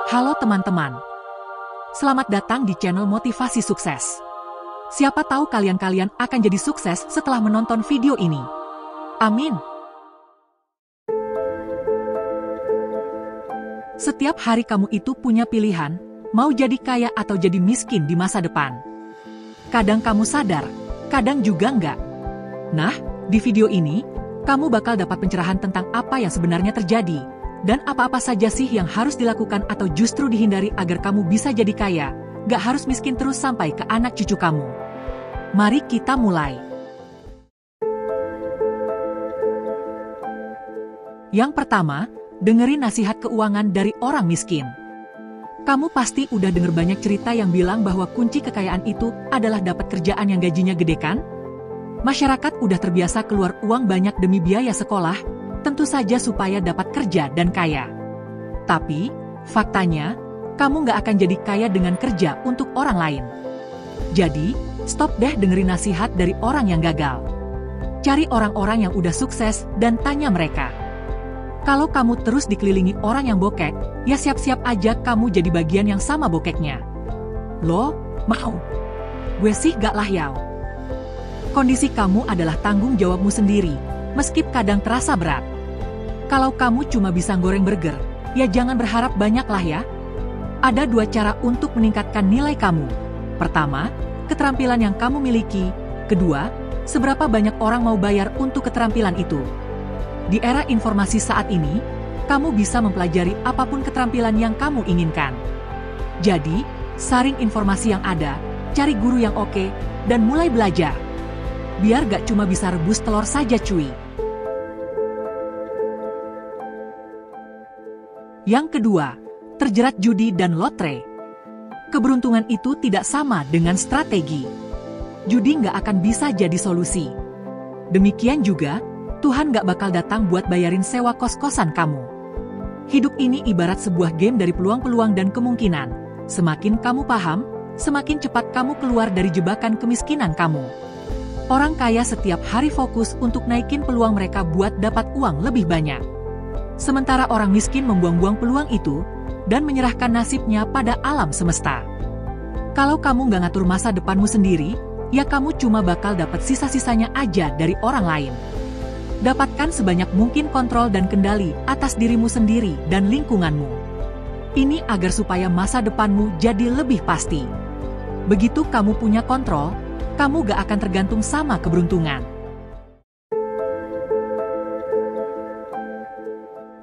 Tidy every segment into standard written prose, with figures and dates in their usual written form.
Halo teman-teman, selamat datang di channel Motivasi Sukses. Siapa tahu kalian akan jadi sukses setelah menonton video ini. Amin. Setiap hari kamu itu punya pilihan, mau jadi kaya atau jadi miskin di masa depan. Kadang kamu sadar, kadang juga enggak. Nah, di video ini, kamu bakal dapat pencerahan tentang apa yang sebenarnya terjadi, dan apa-apa saja sih yang harus dilakukan atau justru dihindari agar kamu bisa jadi kaya, gak harus miskin terus sampai ke anak cucu kamu. Mari kita mulai. Yang pertama, dengerin nasihat keuangan dari orang miskin. Kamu pasti udah denger banyak cerita yang bilang bahwa kunci kekayaan itu adalah dapat kerjaan yang gajinya gede kan? Masyarakat udah terbiasa keluar uang banyak demi biaya sekolah, tentu saja supaya dapat kerja dan kaya. Tapi, faktanya, kamu nggak akan jadi kaya dengan kerja untuk orang lain. Jadi, stop deh dengerin nasihat dari orang yang gagal. Cari orang-orang yang udah sukses dan tanya mereka. Kalau kamu terus dikelilingi orang yang bokek, ya siap-siap aja kamu jadi bagian yang sama bokeknya. Loh, mau? Gue sih gak lahyau. Kondisi kamu adalah tanggung jawabmu sendiri, meski kadang terasa berat. Kalau kamu cuma bisa goreng burger, ya jangan berharap banyak lah ya. Ada dua cara untuk meningkatkan nilai kamu. Pertama, keterampilan yang kamu miliki. Kedua, seberapa banyak orang mau bayar untuk keterampilan itu. Di era informasi saat ini, kamu bisa mempelajari apapun keterampilan yang kamu inginkan. Jadi, saring informasi yang ada, cari guru yang oke, dan mulai belajar. Biar gak cuma bisa rebus telur saja cuy. Yang kedua, terjerat judi dan lotre. Keberuntungan itu tidak sama dengan strategi. Judi nggak akan bisa jadi solusi. Demikian juga, Tuhan nggak bakal datang buat bayarin sewa kos-kosan kamu. Hidup ini ibarat sebuah game dari peluang-peluang dan kemungkinan. Semakin kamu paham, semakin cepat kamu keluar dari jebakan kemiskinan kamu. Orang kaya setiap hari fokus untuk naikin peluang mereka buat dapat uang lebih banyak. Sementara orang miskin membuang-buang peluang itu, dan menyerahkan nasibnya pada alam semesta. Kalau kamu nggak ngatur masa depanmu sendiri, ya kamu cuma bakal dapat sisa-sisanya aja dari orang lain. Dapatkan sebanyak mungkin kontrol dan kendali atas dirimu sendiri dan lingkunganmu. Ini agar supaya masa depanmu jadi lebih pasti. Begitu kamu punya kontrol, kamu gak akan tergantung sama keberuntungan.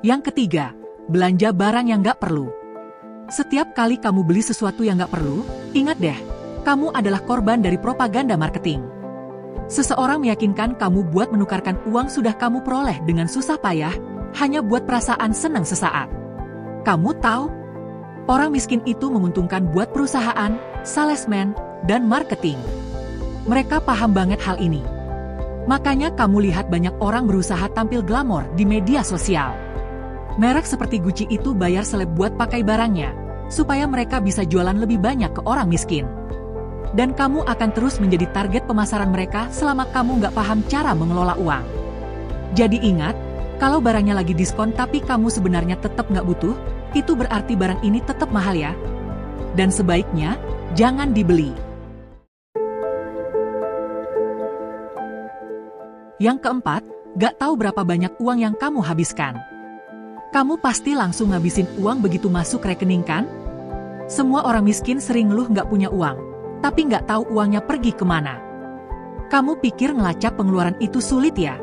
Yang ketiga, belanja barang yang gak perlu. Setiap kali kamu beli sesuatu yang gak perlu, ingat deh, kamu adalah korban dari propaganda marketing. Seseorang meyakinkan kamu buat menukarkan uang sudah kamu peroleh dengan susah payah, hanya buat perasaan senang sesaat. Kamu tahu, orang miskin itu menguntungkan buat perusahaan, salesman, dan marketing. Mereka paham banget hal ini. Makanya kamu lihat banyak orang berusaha tampil glamor di media sosial. Merek seperti Gucci itu bayar seleb buat pakai barangnya, supaya mereka bisa jualan lebih banyak ke orang miskin. Dan kamu akan terus menjadi target pemasaran mereka selama kamu nggak paham cara mengelola uang. Jadi ingat, kalau barangnya lagi diskon tapi kamu sebenarnya tetap nggak butuh, itu berarti barang ini tetap mahal ya. Dan sebaiknya, jangan dibeli. Yang keempat, gak tahu berapa banyak uang yang kamu habiskan. Kamu pasti langsung ngabisin uang begitu masuk rekening kan? Semua orang miskin sering ngeluh gak punya uang, tapi gak tahu uangnya pergi kemana. Kamu pikir ngelacak pengeluaran itu sulit ya?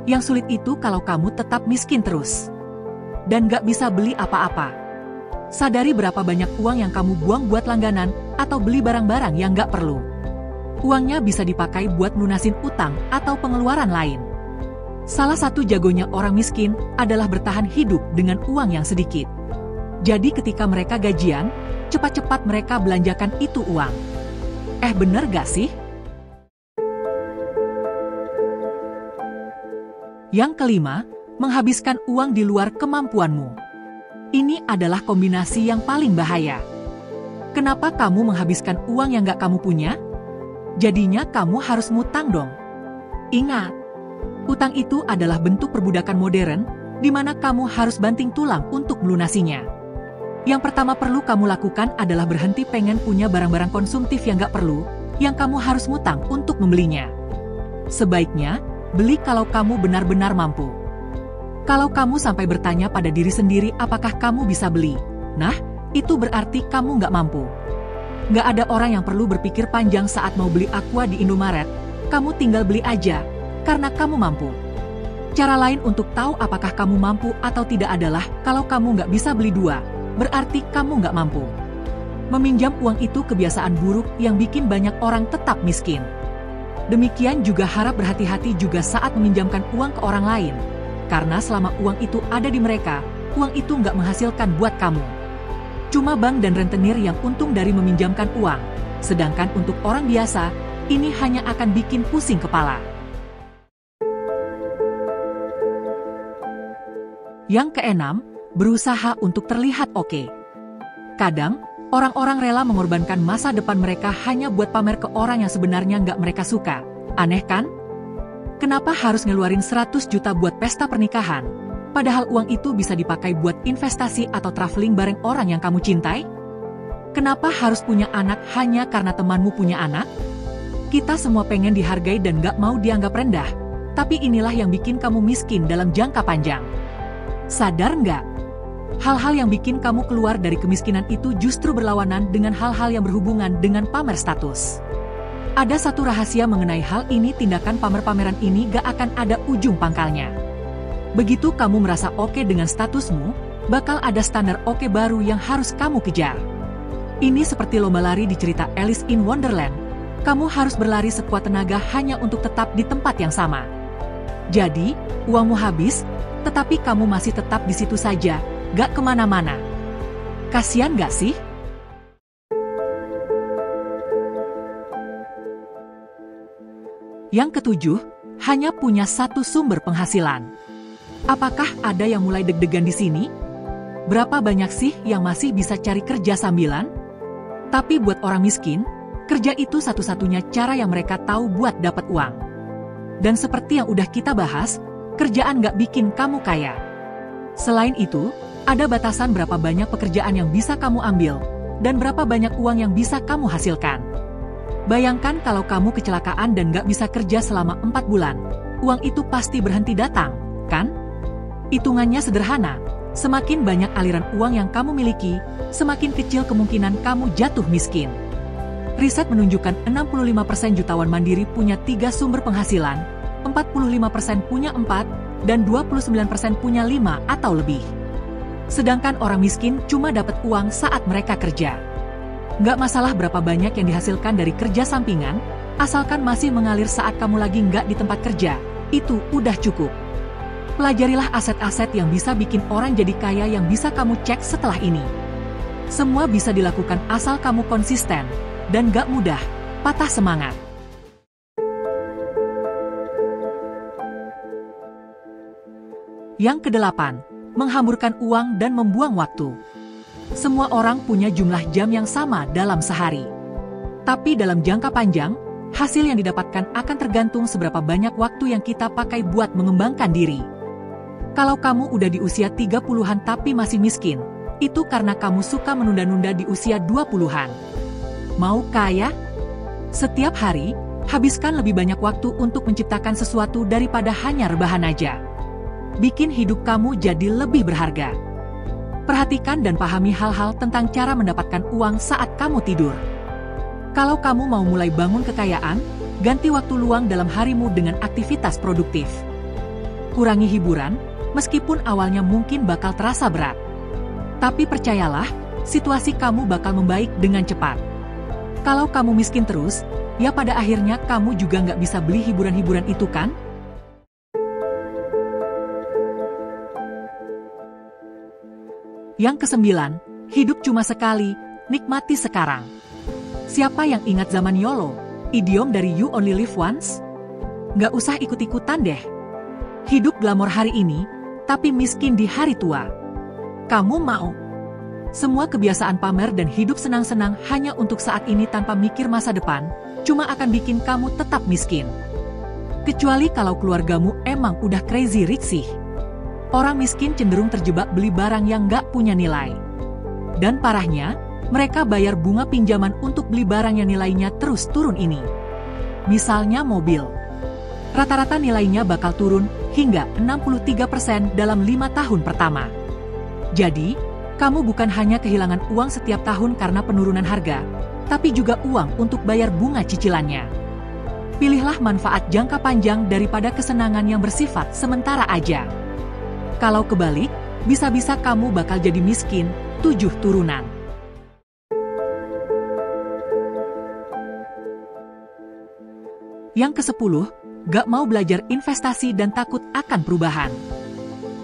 Yang sulit itu kalau kamu tetap miskin terus. Dan gak bisa beli apa-apa. Sadari berapa banyak uang yang kamu buang buat langganan, atau beli barang-barang yang gak perlu. Uangnya bisa dipakai buat lunasin utang atau pengeluaran lain. Salah satu jagonya orang miskin adalah bertahan hidup dengan uang yang sedikit. Jadi ketika mereka gajian, cepat-cepat mereka belanjakan itu uang. Bener gak sih? Yang kelima, menghabiskan uang di luar kemampuanmu. Ini adalah kombinasi yang paling bahaya. Kenapa kamu menghabiskan uang yang gak kamu punya? Jadinya kamu harus ngutang dong. Ingat, utang itu adalah bentuk perbudakan modern, di mana kamu harus banting tulang untuk melunasinya. Yang pertama perlu kamu lakukan adalah berhenti pengen punya barang-barang konsumtif yang gak perlu, yang kamu harus ngutang untuk membelinya. Sebaiknya, beli kalau kamu benar-benar mampu. Kalau kamu sampai bertanya pada diri sendiri apakah kamu bisa beli, nah, itu berarti kamu gak mampu. Gak ada orang yang perlu berpikir panjang saat mau beli Aqua di Indomaret, kamu tinggal beli aja, karena kamu mampu. Cara lain untuk tahu apakah kamu mampu atau tidak adalah kalau kamu gak bisa beli dua, berarti kamu nggak mampu. Meminjam uang itu kebiasaan buruk yang bikin banyak orang tetap miskin. Demikian juga harap berhati-hati juga saat meminjamkan uang ke orang lain. Karena selama uang itu ada di mereka, uang itu nggak menghasilkan buat kamu. Cuma bank dan rentenir yang untung dari meminjamkan uang. Sedangkan untuk orang biasa, ini hanya akan bikin pusing kepala. Yang keenam, berusaha untuk terlihat oke. Kadang, orang-orang rela mengorbankan masa depan mereka hanya buat pamer ke orang yang sebenarnya nggak mereka suka. Aneh kan? Kenapa harus ngeluarin 100 juta buat pesta pernikahan? Padahal uang itu bisa dipakai buat investasi atau traveling bareng orang yang kamu cintai? Kenapa harus punya anak hanya karena temanmu punya anak? Kita semua pengen dihargai dan nggak mau dianggap rendah. Tapi inilah yang bikin kamu miskin dalam jangka panjang. Sadar nggak? Hal-hal yang bikin kamu keluar dari kemiskinan itu justru berlawanan dengan hal-hal yang berhubungan dengan pamer status. Ada satu rahasia mengenai hal ini, tindakan pamer-pameran ini gak akan ada ujung pangkalnya. Begitu kamu merasa oke dengan statusmu, bakal ada standar oke baru yang harus kamu kejar. Ini seperti lomba lari di cerita Alice in Wonderland. Kamu harus berlari sekuat tenaga hanya untuk tetap di tempat yang sama. Jadi, uangmu habis, tetapi kamu masih tetap di situ saja. Gak kemana-mana. Kasian gak sih? Yang ketujuh, hanya punya satu sumber penghasilan. Apakah ada yang mulai deg-degan di sini? Berapa banyak sih yang masih bisa cari kerja sambilan? Tapi buat orang miskin, kerja itu satu-satunya cara yang mereka tahu buat dapat uang. Dan seperti yang udah kita bahas, kerjaan gak bikin kamu kaya. Selain itu, ada batasan berapa banyak pekerjaan yang bisa kamu ambil, dan berapa banyak uang yang bisa kamu hasilkan. Bayangkan kalau kamu kecelakaan dan gak bisa kerja selama 4 bulan, uang itu pasti berhenti datang, kan? Hitungannya sederhana, semakin banyak aliran uang yang kamu miliki, semakin kecil kemungkinan kamu jatuh miskin. Riset menunjukkan 65% jutawan mandiri punya 3 sumber penghasilan, 45% punya 4, dan 29% punya 5 atau lebih. Sedangkan orang miskin cuma dapat uang saat mereka kerja. Nggak masalah berapa banyak yang dihasilkan dari kerja sampingan, asalkan masih mengalir saat kamu lagi nggak di tempat kerja, itu udah cukup. Pelajarilah aset-aset yang bisa bikin orang jadi kaya yang bisa kamu cek setelah ini. Semua bisa dilakukan asal kamu konsisten, dan nggak mudah patah semangat. Yang kedelapan, menghamburkan uang dan membuang waktu. Semua orang punya jumlah jam yang sama dalam sehari. Tapi dalam jangka panjang, hasil yang didapatkan akan tergantung seberapa banyak waktu yang kita pakai buat mengembangkan diri. Kalau kamu udah di usia 30-an tapi masih miskin, itu karena kamu suka menunda-nunda di usia 20-an. Mau kaya? Setiap hari, habiskan lebih banyak waktu untuk menciptakan sesuatu daripada hanya rebahan aja. Bikin hidup kamu jadi lebih berharga. Perhatikan dan pahami hal-hal tentang cara mendapatkan uang saat kamu tidur. Kalau kamu mau mulai bangun kekayaan, ganti waktu luang dalam harimu dengan aktivitas produktif. Kurangi hiburan, meskipun awalnya mungkin bakal terasa berat. Tapi percayalah, situasi kamu bakal membaik dengan cepat. Kalau kamu miskin terus, ya pada akhirnya kamu juga nggak bisa beli hiburan-hiburan itu kan? Yang kesembilan, hidup cuma sekali, nikmati sekarang. Siapa yang ingat zaman YOLO, idiom dari You Only Live Once? Nggak usah ikut-ikutan deh. Hidup glamor hari ini, tapi miskin di hari tua. Kamu mau? Semua kebiasaan pamer dan hidup senang-senang hanya untuk saat ini tanpa mikir masa depan, cuma akan bikin kamu tetap miskin. Kecuali kalau keluargamu emang udah crazy rich sih. Orang miskin cenderung terjebak beli barang yang nggak punya nilai. Dan parahnya, mereka bayar bunga pinjaman untuk beli barang yang nilainya terus turun ini. Misalnya mobil. Rata-rata nilainya bakal turun hingga 63% dalam 5 tahun pertama. Jadi, kamu bukan hanya kehilangan uang setiap tahun karena penurunan harga, tapi juga uang untuk bayar bunga cicilannya. Pilihlah manfaat jangka panjang daripada kesenangan yang bersifat sementara aja. Kalau kebalik, bisa-bisa kamu bakal jadi miskin 7 turunan. Yang ke-10, gak mau belajar investasi dan takut akan perubahan.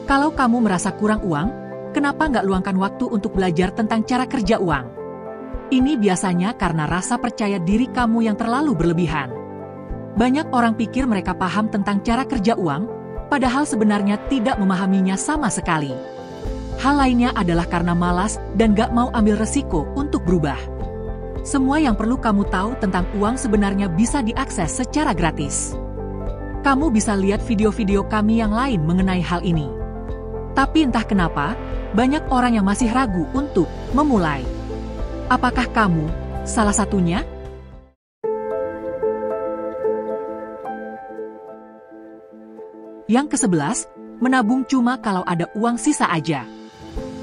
Kalau kamu merasa kurang uang, kenapa gak luangkan waktu untuk belajar tentang cara kerja uang? Ini biasanya karena rasa percaya diri kamu yang terlalu berlebihan. Banyak orang pikir mereka paham tentang cara kerja uang, padahal sebenarnya tidak memahaminya sama sekali. Hal lainnya adalah karena malas dan gak mau ambil resiko untuk berubah. Semua yang perlu kamu tahu tentang uang sebenarnya bisa diakses secara gratis. Kamu bisa lihat video-video kami yang lain mengenai hal ini. Tapi entah kenapa, banyak orang yang masih ragu untuk memulai. Apakah kamu salah satunya? Yang ke-11, menabung cuma kalau ada uang sisa aja.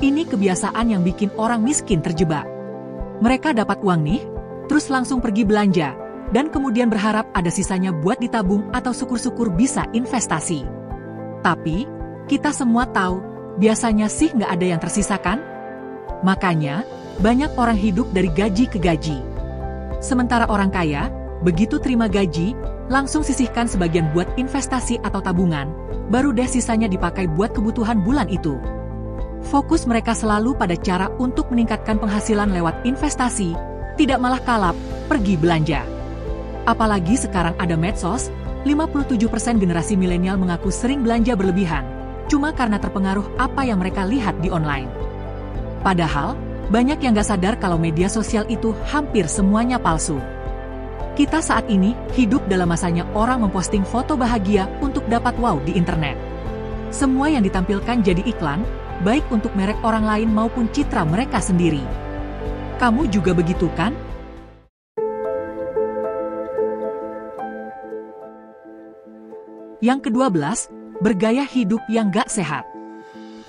Ini kebiasaan yang bikin orang miskin terjebak. Mereka dapat uang nih, terus langsung pergi belanja, dan kemudian berharap ada sisanya buat ditabung atau syukur-syukur bisa investasi. Tapi, kita semua tahu, biasanya sih nggak ada yang tersisa kan? Makanya, banyak orang hidup dari gaji ke gaji. Sementara orang kaya, begitu terima gaji, langsung sisihkan sebagian buat investasi atau tabungan, baru deh sisanya dipakai buat kebutuhan bulan itu. Fokus mereka selalu pada cara untuk meningkatkan penghasilan lewat investasi, tidak malah kalap, pergi belanja. Apalagi sekarang ada medsos, 57% generasi milenial mengaku sering belanja berlebihan, cuma karena terpengaruh apa yang mereka lihat di online. Padahal, banyak yang gak sadar kalau media sosial itu hampir semuanya palsu. Kita saat ini hidup dalam masanya orang memposting foto bahagia untuk dapat wow di internet. Semua yang ditampilkan jadi iklan, baik untuk merek orang lain maupun citra mereka sendiri. Kamu juga begitu kan? Yang ke-12, bergaya hidup yang gak sehat.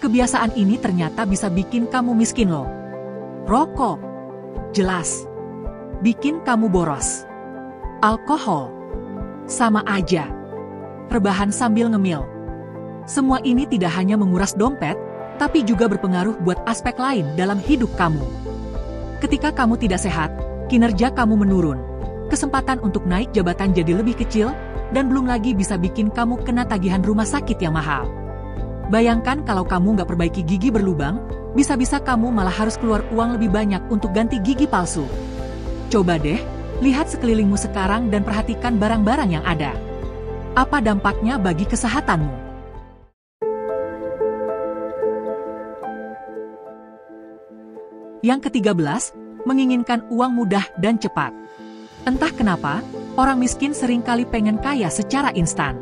Kebiasaan ini ternyata bisa bikin kamu miskin loh. Rokok, jelas. Bikin kamu boros. Alkohol, sama aja. Rebahan sambil ngemil. Semua ini tidak hanya menguras dompet, tapi juga berpengaruh buat aspek lain dalam hidup kamu. Ketika kamu tidak sehat, kinerja kamu menurun. Kesempatan untuk naik jabatan jadi lebih kecil, dan belum lagi bisa bikin kamu kena tagihan rumah sakit yang mahal. Bayangkan kalau kamu nggak perbaiki gigi berlubang, bisa-bisa kamu malah harus keluar uang lebih banyak untuk ganti gigi palsu. Coba deh, lihat sekelilingmu sekarang dan perhatikan barang-barang yang ada. Apa dampaknya bagi kesehatanmu? Yang ke-13, menginginkan uang mudah dan cepat. Entah kenapa, orang miskin seringkali pengen kaya secara instan.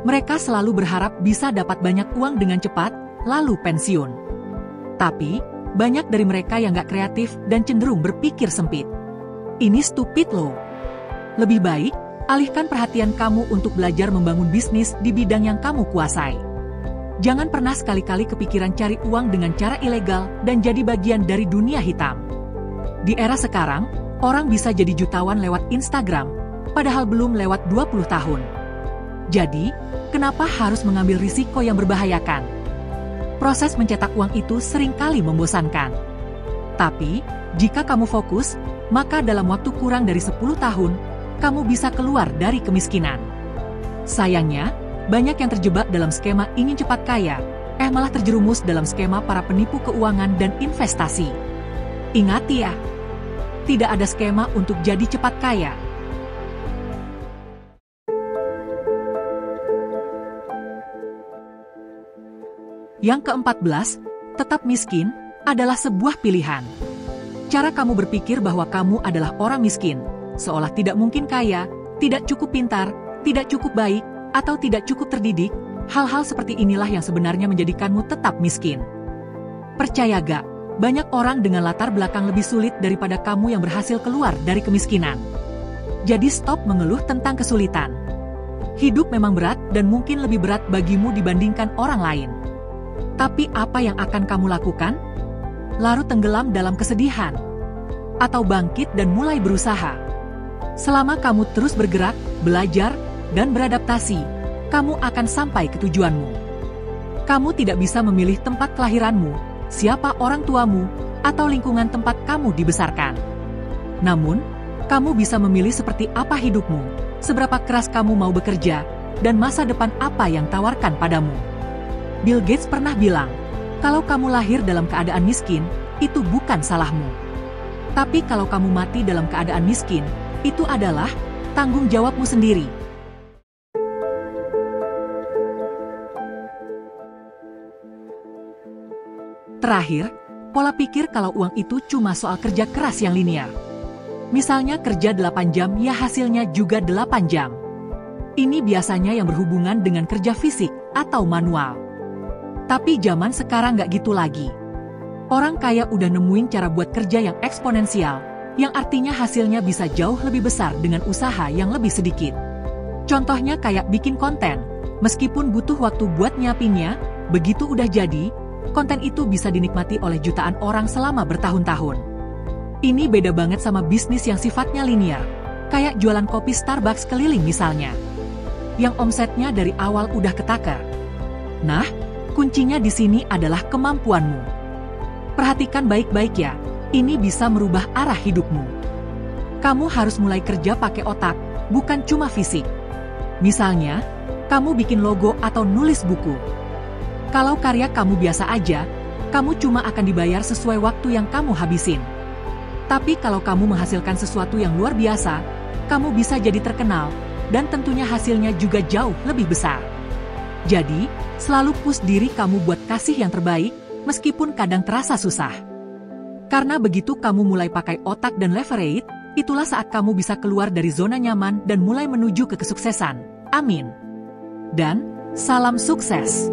Mereka selalu berharap bisa dapat banyak uang dengan cepat, lalu pensiun. Tapi, banyak dari mereka yang gak kreatif dan cenderung berpikir sempit. Ini stupid loh. Lebih baik, alihkan perhatian kamu untuk belajar membangun bisnis di bidang yang kamu kuasai. Jangan pernah sekali-kali kepikiran cari uang dengan cara ilegal dan jadi bagian dari dunia hitam. Di era sekarang, orang bisa jadi jutawan lewat Instagram, padahal belum lewat 20 tahun. Jadi, kenapa harus mengambil risiko yang berbahayakan? Proses mencetak uang itu seringkali membosankan. Tapi, jika kamu fokus, maka dalam waktu kurang dari 10 tahun, kamu bisa keluar dari kemiskinan. Sayangnya, banyak yang terjebak dalam skema ingin cepat kaya, malah terjerumus dalam skema para penipu keuangan dan investasi. Ingat ya, tidak ada skema untuk jadi cepat kaya. Yang ke-14, tetap miskin adalah sebuah pilihan. Cara kamu berpikir bahwa kamu adalah orang miskin, seolah tidak mungkin kaya, tidak cukup pintar, tidak cukup baik, atau tidak cukup terdidik, hal-hal seperti inilah yang sebenarnya menjadikanmu tetap miskin. Percaya gak, banyak orang dengan latar belakang lebih sulit daripada kamu yang berhasil keluar dari kemiskinan. Jadi stop mengeluh tentang kesulitan. Hidup memang berat dan mungkin lebih berat bagimu dibandingkan orang lain. Tapi apa yang akan kamu lakukan? Larut tenggelam dalam kesedihan? Atau bangkit dan mulai berusaha? Selama kamu terus bergerak, belajar, dan beradaptasi, kamu akan sampai ke tujuanmu. Kamu tidak bisa memilih tempat kelahiranmu, siapa orang tuamu, atau lingkungan tempat kamu dibesarkan. Namun, kamu bisa memilih seperti apa hidupmu, seberapa keras kamu mau bekerja, dan masa depan apa yang tawarkan padamu. Bill Gates pernah bilang, kalau kamu lahir dalam keadaan miskin, itu bukan salahmu. Tapi kalau kamu mati dalam keadaan miskin, itu adalah tanggung jawabmu sendiri. Terakhir, pola pikir kalau uang itu cuma soal kerja keras yang linear. Misalnya kerja 8 jam ya hasilnya juga 8 jam. Ini biasanya yang berhubungan dengan kerja fisik atau manual. Tapi zaman sekarang nggak gitu lagi. Orang kaya udah nemuin cara buat kerja yang eksponensial, yang artinya hasilnya bisa jauh lebih besar dengan usaha yang lebih sedikit. Contohnya kayak bikin konten, meskipun butuh waktu buat nyiapinnya, begitu udah jadi, konten itu bisa dinikmati oleh jutaan orang selama bertahun-tahun. Ini beda banget sama bisnis yang sifatnya linear, kayak jualan kopi Starbucks keliling misalnya, yang omsetnya dari awal udah ketakar. Nah, kuncinya di sini adalah kemampuanmu. Perhatikan baik-baik ya, ini bisa merubah arah hidupmu. Kamu harus mulai kerja pakai otak, bukan cuma fisik. Misalnya, kamu bikin logo atau nulis buku. Kalau karya kamu biasa aja, kamu cuma akan dibayar sesuai waktu yang kamu habisin. Tapi kalau kamu menghasilkan sesuatu yang luar biasa, kamu bisa jadi terkenal, dan tentunya hasilnya juga jauh lebih besar. Jadi, selalu push diri kamu buat kasih yang terbaik, meskipun kadang terasa susah. Karena begitu kamu mulai pakai otak dan leverage, itulah saat kamu bisa keluar dari zona nyaman dan mulai menuju ke kesuksesan. Amin. Dan, salam sukses!